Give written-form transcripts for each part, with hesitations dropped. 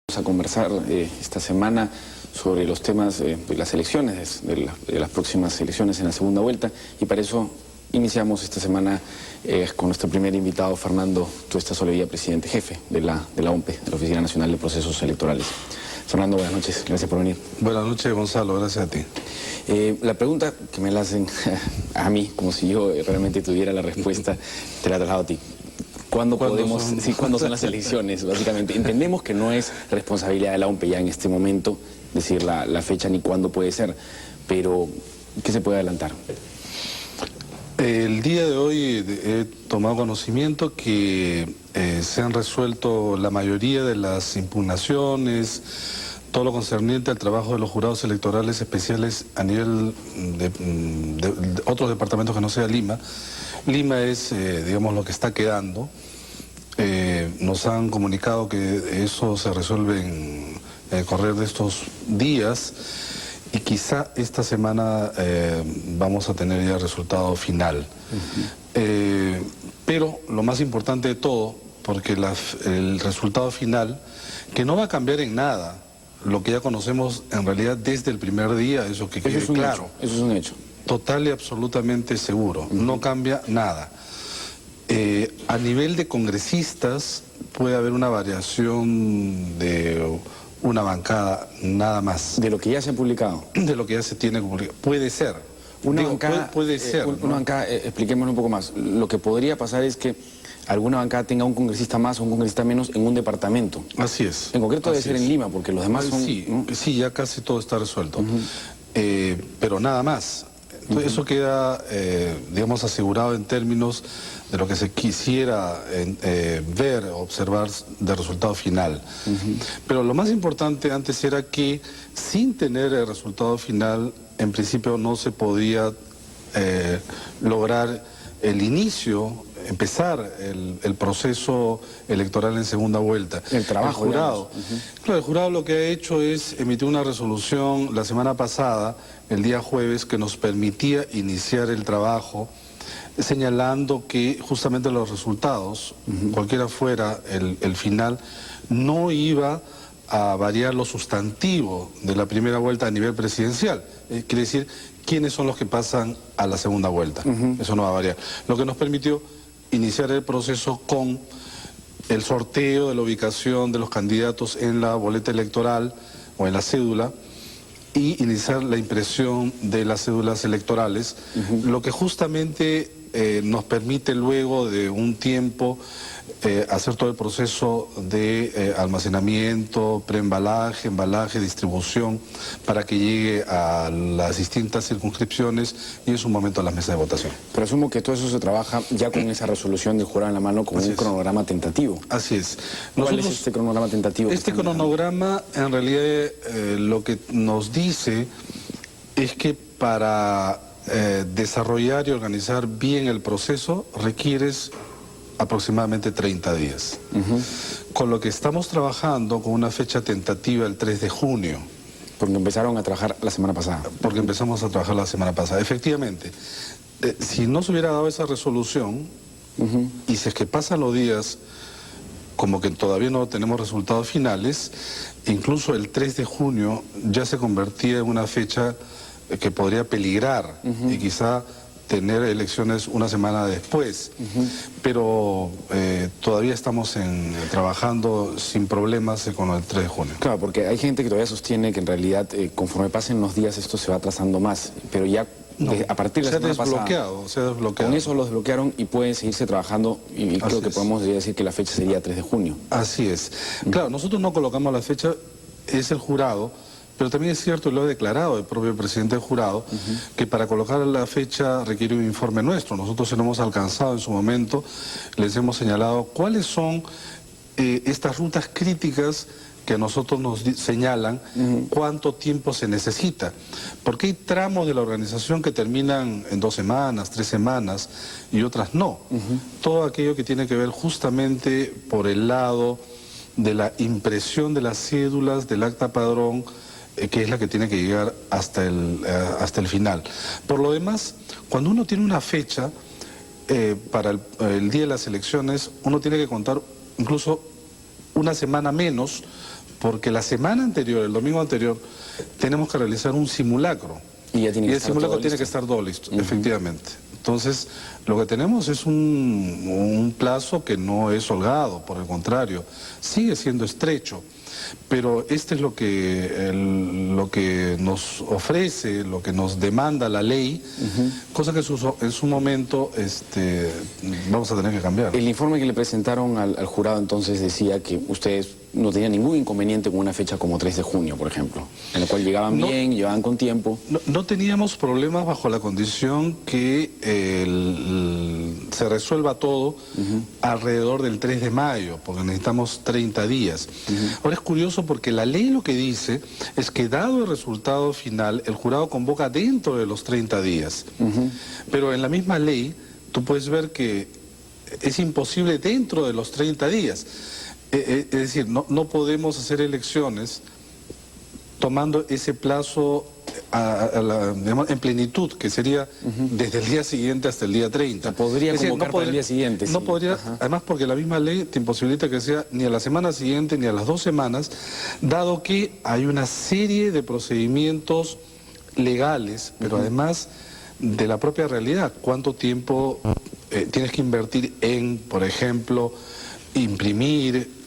Vamos a conversar esta semana sobre los temas de las elecciones, de las próximas elecciones en la segunda vuelta, y para eso iniciamos esta semana con nuestro primer invitado, Fernando Tuesta Solevilla, presidente jefe de la OMPE, de la Oficina Nacional de Procesos Electorales. Fernando, buenas noches, gracias por venir. Buenas noches, Gonzalo, gracias a ti. La pregunta que me la hacen a mí, como si yo realmente tuviera la respuesta, te la traslado a ti. ¿Cuándo son las elecciones? Básicamente, entendemos que no es responsabilidad de la OMPE ya en este momento decir la fecha ni cuándo puede ser, pero ¿qué se puede adelantar? El día de hoy he tomado conocimiento que se han resuelto la mayoría de las impugnaciones, todo lo concerniente al trabajo de los jurados electorales especiales a nivel de otros departamentos que no sea Lima. Lima es, digamos, lo que está quedando. Nos han comunicado que eso se resuelve en el correr de estos días y quizá esta semana vamos a tener ya el resultado final. Pero lo más importante de todo, porque el resultado final, que no va a cambiar en nada lo que ya conocemos en realidad desde el primer día, eso que quede claro. Eso es un hecho. Total y absolutamente seguro, no cambia nada. A nivel de congresistas puede haber una variación de una bancada, nada más. De lo que ya se ha publicado. De lo que ya se tiene publicado. Puede ser. Una bancada, puede ser. Una bancada, expliquémoslo un poco más. Lo que podría pasar es que alguna bancada tenga un congresista más o un congresista menos en un departamento. Así es. En concreto debe ser en Lima, porque los demás son... Sí, ¿no? Sí, ya casi todo está resuelto. Pero nada más. Entonces, eso queda, digamos, asegurado en términos de lo que se quisiera ver, observar de resultado final. Pero lo más importante antes era que, sin tener el resultado final, en principio no se podía lograr el inicio, empezar el proceso electoral en segunda vuelta. El trabajo, el jurado. Claro, el jurado lo que ha hecho es emitir una resolución la semana pasada, el día jueves, que nos permitía iniciar el trabajo, señalando que justamente los resultados, cualquiera fuera el final, no iba a variar lo sustantivo de la primera vuelta a nivel presidencial. Quiere decir, quiénes son los que pasan a la segunda vuelta. Eso no va a variar. Lo que nos permitió iniciar el proceso con el sorteo de la ubicación de los candidatos en la boleta electoral o en la cédula y iniciar la impresión de las cédulas electorales, lo que justamente nos permite luego de un tiempo hacer todo el proceso de almacenamiento, preembalaje, embalaje, distribución, para que llegue a las distintas circunscripciones y en su momento a las mesas de votación. Pero asumo que todo eso se trabaja ya con esa resolución del jurado en la mano, con un cronograma tentativo. Así es. ¿Cuál es este cronograma tentativo? Este cronograma, en realidad, lo que nos dice es que para desarrollar y organizar bien el proceso requieres aproximadamente 30 días. Con lo que estamos trabajando con una fecha tentativa el 3 de junio. Porque empezaron a trabajar la semana pasada. Porque empezamos a trabajar la semana pasada. Efectivamente, si no se hubiera dado esa resolución, y si es que pasan los días como que todavía no tenemos resultados finales, incluso el 3 de junio ya se convertía en una fecha que podría peligrar y quizá tener elecciones una semana después. Pero todavía estamos trabajando sin problemas con el 3 de junio. Claro, porque hay gente que todavía sostiene que en realidad conforme pasen los días esto se va atrasando más, pero ya a partir de la semana pasada... Se ha desbloqueado. Con eso lo desbloquearon y pueden seguirse trabajando y creo que podemos decir que la fecha sería 3 de junio. Así es. Claro, nosotros no colocamos la fecha, es el jurado, pero también es cierto, y lo ha declarado el propio presidente del jurado, que para colocar la fecha requiere un informe nuestro. Nosotros se lo hemos alcanzado en su momento, les hemos señalado cuáles son estas rutas críticas que a nosotros nos señalan cuánto tiempo se necesita. Porque hay tramos de la organización que terminan en 2 semanas, 3 semanas, y otras no. Todo aquello que tiene que ver justamente por el lado de la impresión de las cédulas, del acta padrón, que es la que tiene que llegar hasta el final. Por lo demás, cuando uno tiene una fecha para el día de las elecciones, uno tiene que contar incluso una semana menos porque la semana anterior, el domingo anterior, tenemos que realizar un simulacro. Y ya tiene Y que el estar simulacro todo tiene listo. que estar todo listo, efectivamente. Entonces, lo que tenemos es un plazo que no es holgado, por el contrario, sigue siendo estrecho. Pero este es lo que nos ofrece, lo que nos demanda la ley, cosa que en su momento vamos a tener que cambiar. El informe que le presentaron al jurado entonces decía que ustedes no tenían ningún inconveniente con una fecha como 3 de junio, por ejemplo, en la cual llegaban bien, llegaban con tiempo. No teníamos problemas bajo la condición que se resuelva todo alrededor del 3 de mayo, porque necesitamos 30 días. Ahora es curioso porque la ley lo que dice es que dado el resultado final, el jurado convoca dentro de los 30 días. Pero en la misma ley tú puedes ver que es imposible dentro de los 30 días. Es decir, no podemos hacer elecciones tomando ese plazo digamos, en plenitud, que sería desde el día siguiente hasta el día 30. O sea, podría convocar para el día siguiente. No sí. podría, además porque la misma ley te imposibilita que sea ni a la semana siguiente ni a las 2 semanas, dado que hay una serie de procedimientos legales, pero además de la propia realidad. ¿Cuánto tiempo tienes que invertir en, por ejemplo, imprimir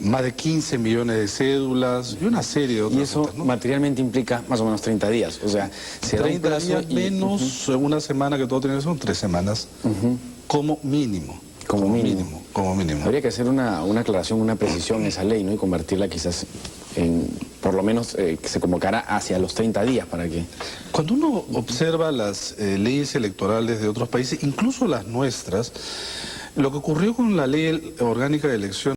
más de 15 millones de cédulas y una serie de otras Y eso cosas, ¿no? materialmente implica más o menos 30 días. O sea, se da un 30 plazo días menos una semana que todo tiene que ser, son 3 semanas como mínimo. Como mínimo. Como mínimo. Habría que hacer una aclaración, una precisión en esa ley, ¿no? Y convertirla quizás en, por lo menos, que se convocara hacia los 30 días para que... Cuando uno observa las leyes electorales de otros países, incluso las nuestras, lo que ocurrió con la ley orgánica de elecciones